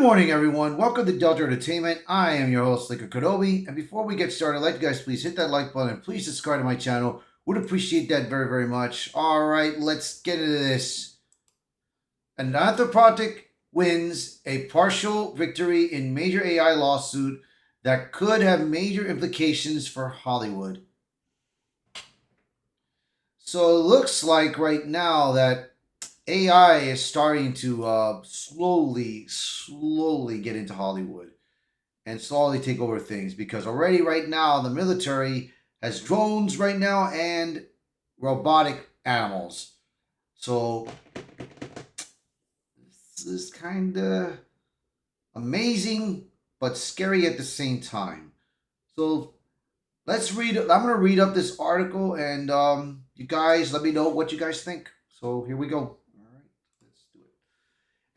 Good morning, everyone. Welcome to Delta Entertainment. I am your host, Licker Kodobi. And before we get started, I'd like you guys please hit that like button and please subscribe to my channel. Would appreciate that very, very much. All right, let's get into this. An Anthropic wins a partial victory in major AI lawsuit that could have major implications for Hollywood. So it looks like right now that AI is starting to slowly get into Hollywood and slowly take over things because already right now the military has drones right now and robotic animals. So this is kind of amazing but scary at the same time. So let's read. I'm going to read up this article and you guys let me know what you guys think. So here we go. All right, let's do it.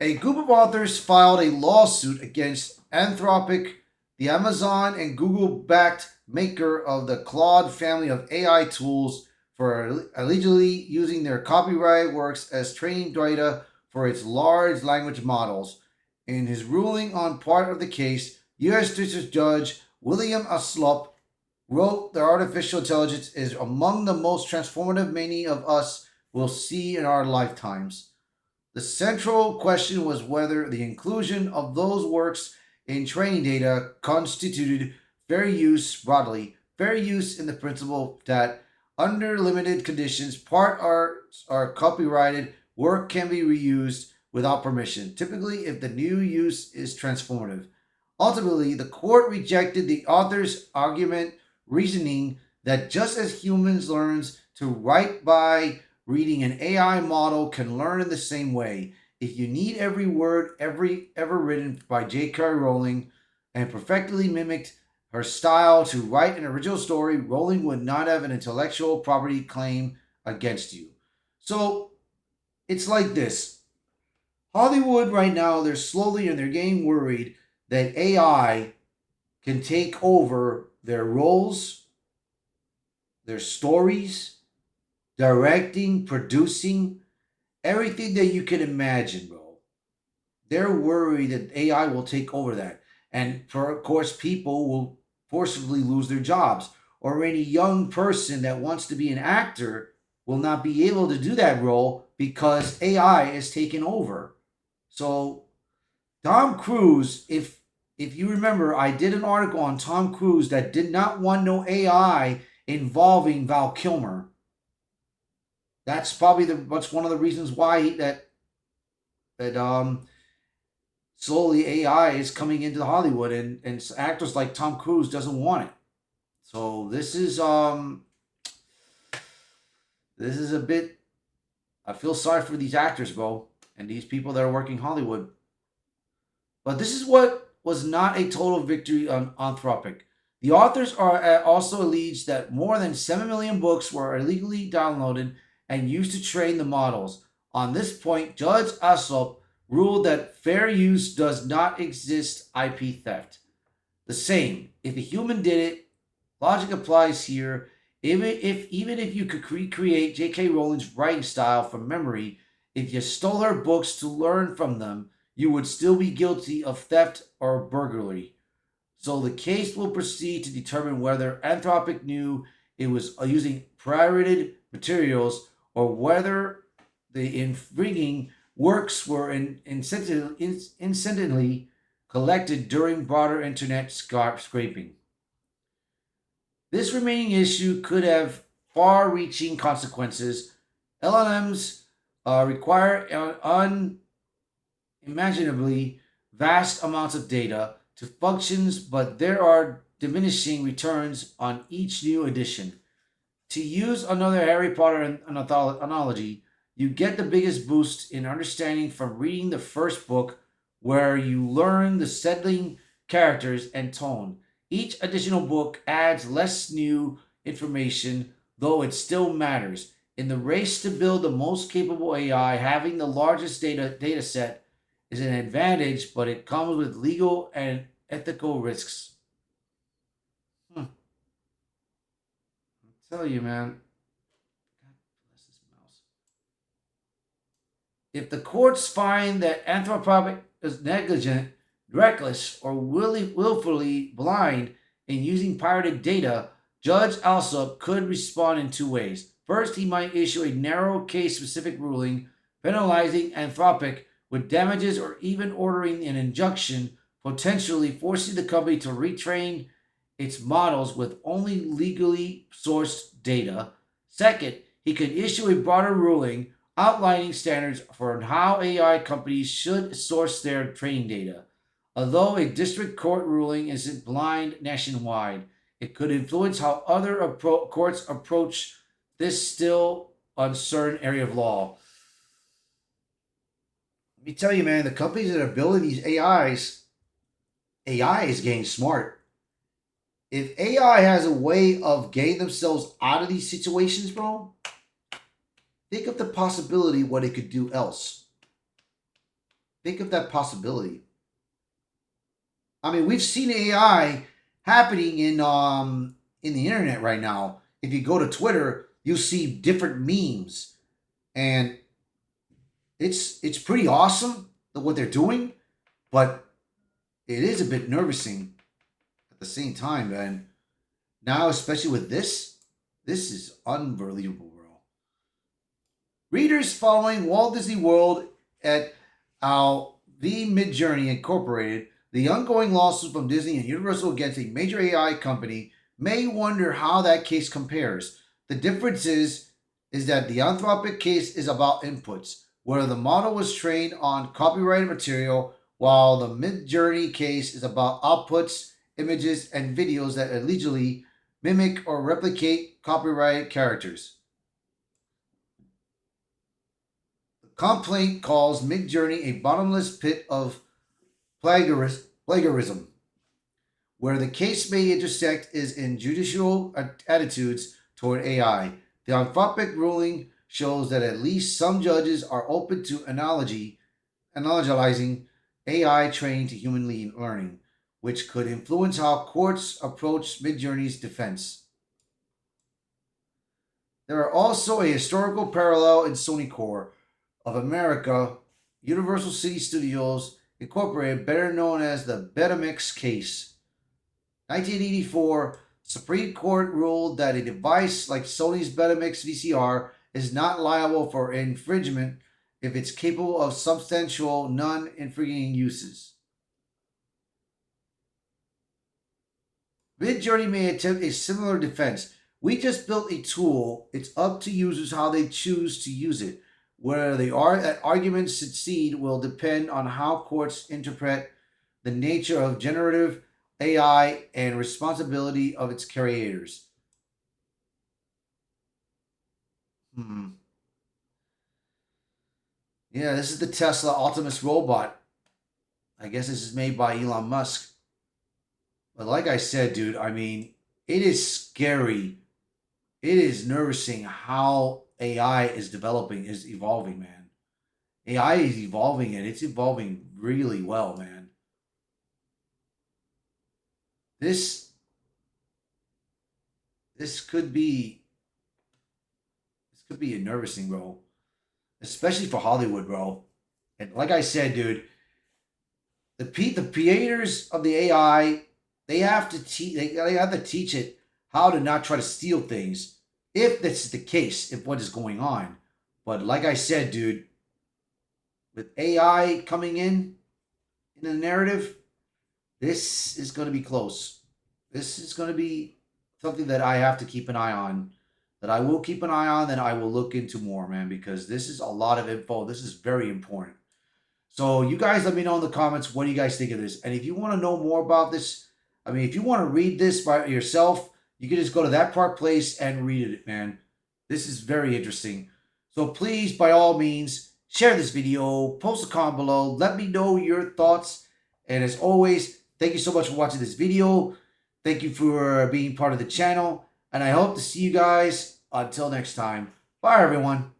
A group of authors filed a lawsuit against Anthropic, the Amazon and Google backed maker of the Claude family of AI tools, for allegedly using their copyright works as training data for its large language models. In his ruling on part of the case, U.S. District Judge William Aslop wrote that artificial intelligence is among the most transformative many of us will see in our lifetimes. The central question was whether the inclusion of those works in training data constituted fair use broadly, fair use in the principle that under limited conditions, part are copyrighted, work can be reused without permission, typically if the new use is transformative. Ultimately, the court rejected the author's argument, reasoning that just as humans learns to write by reading, an AI model can learn in the same way. If you need every word ever written by J.K. Rowling and perfectly mimicked her style to write an original story, Rowling would not have an intellectual property claim against you. So it's like this. Hollywood right now, they're slowly and they're getting worried that AI can take over their roles, their stories, directing, producing, everything that you can imagine, bro. They're worried that AI will take over that. And of course, people will forcibly lose their jobs. Or any young person that wants to be an actor will not be able to do that role because AI is taking over. So Tom Cruise, if you remember, I did an article on Tom Cruise that did not want no AI involving Val Kilmer. That's probably that's one of the reasons why that slowly AI is coming into Hollywood, and actors like Tom Cruise doesn't want it. So this is a bit. I feel sorry for these actors, bro, and these people that are working Hollywood. But this is what was not a total victory on Anthropic. The authors are also alleged that more than 7 million books were illegally downloaded and used to train the models. On this point, Judge Aslop ruled that fair use does not exist IP theft. The same. If a human did it, logic applies here. Even if you could recreate J.K. Rowling's writing style from memory, if you stole her books to learn from them, you would still be guilty of theft or burglary. So the case will proceed to determine whether Anthropic knew it was using pirated materials or whether the infringing works were incidentally collected during broader internet scraping. This remaining issue could have far reaching consequences. LLMs require unimaginably vast amounts of data to functions, but there are diminishing returns on each new edition. To use another Harry Potter analogy, you get the biggest boost in understanding from reading the first book, where you learn the settling, characters, and tone. Each additional book adds less new information, though it still matters. In the race to build the most capable AI, having the largest data set is an advantage, but it comes with legal and ethical risks. I tell you, man. God bless this mouse. If the courts find that Anthropic is negligent, reckless, or willfully blind in using pirated data, Judge Alsop could respond in two ways. First, he might issue a narrow case specific ruling penalizing Anthropic with damages or even ordering an injunction, potentially forcing the company to retrain its models with only legally sourced data. Second, he could issue a broader ruling outlining standards for how AI companies should source their training data. Although a district court ruling isn't blind nationwide, it could influence how other courts approach this still uncertain area of law. Let me tell you, man, the companies that are building these AI is getting smart. If AI has a way of getting themselves out of these situations, bro, think of the possibility what it could do else. Think of that possibility. I mean, we've seen AI happening in the internet right now. If you go to Twitter, you'll see different memes, and it's pretty awesome what they're doing, but it is a bit nervousing at the same time, man. Now, especially with this is unbelievable, bro. Readers following Walt Disney World at the Midjourney Incorporated, the ongoing lawsuit from Disney and Universal against a major AI company, may wonder how that case compares. The difference is that the Anthropic case is about inputs, where the model was trained on copyrighted material, while the Midjourney case is about outputs, images, and videos that allegedly mimic or replicate copyrighted characters. The complaint calls Midjourney a bottomless pit of plagiarism. Where the case may intersect is in judicial attitudes toward AI. The Anthropic ruling shows that at least some judges are open to analogizing AI trained to human learning, which could influence how courts approach Midjourney's defense. There are also a historical parallel in Sony Corp of America, Universal City Studios Incorporated, better known as the Betamax case. 1984, Supreme Court ruled that a device like Sony's Betamax VCR is not liable for infringement if it's capable of substantial non-infringing uses. Midjourney may attempt a similar defense. We just built a tool. It's up to users how they choose to use it. Whether the arguments succeed will depend on how courts interpret the nature of generative AI and responsibility of its creators. Yeah, this is the Tesla Optimus robot. I guess this is made by Elon Musk. But like I said, dude, I mean, it is scary. It is nervousing how AI is developing, is evolving, man. AI is evolving and it's evolving really well, man. This this could be a nervousing, bro. Especially for Hollywood, bro. And like I said, dude, the creators of the AI, they have to teach they have to teach it how to not try to steal things if this is the case, if what is going on. But like I said, dude, with AI coming in the narrative, this is going to be close. This is going to be something that I have to keep an eye on. That I will keep an eye on, that I will look into more, man, because this is a lot of info. This is very important. So you guys let me know in the comments, what do you guys think of this? And if you want to know more about this, I mean, if you want to read this by yourself, you can just go to that part place and read it, man. This is very interesting. So please, by all means, share this video, post a comment below, let me know your thoughts. And as always, thank you so much for watching this video. Thank you for being part of the channel. And I hope to see you guys until next time. Bye, everyone.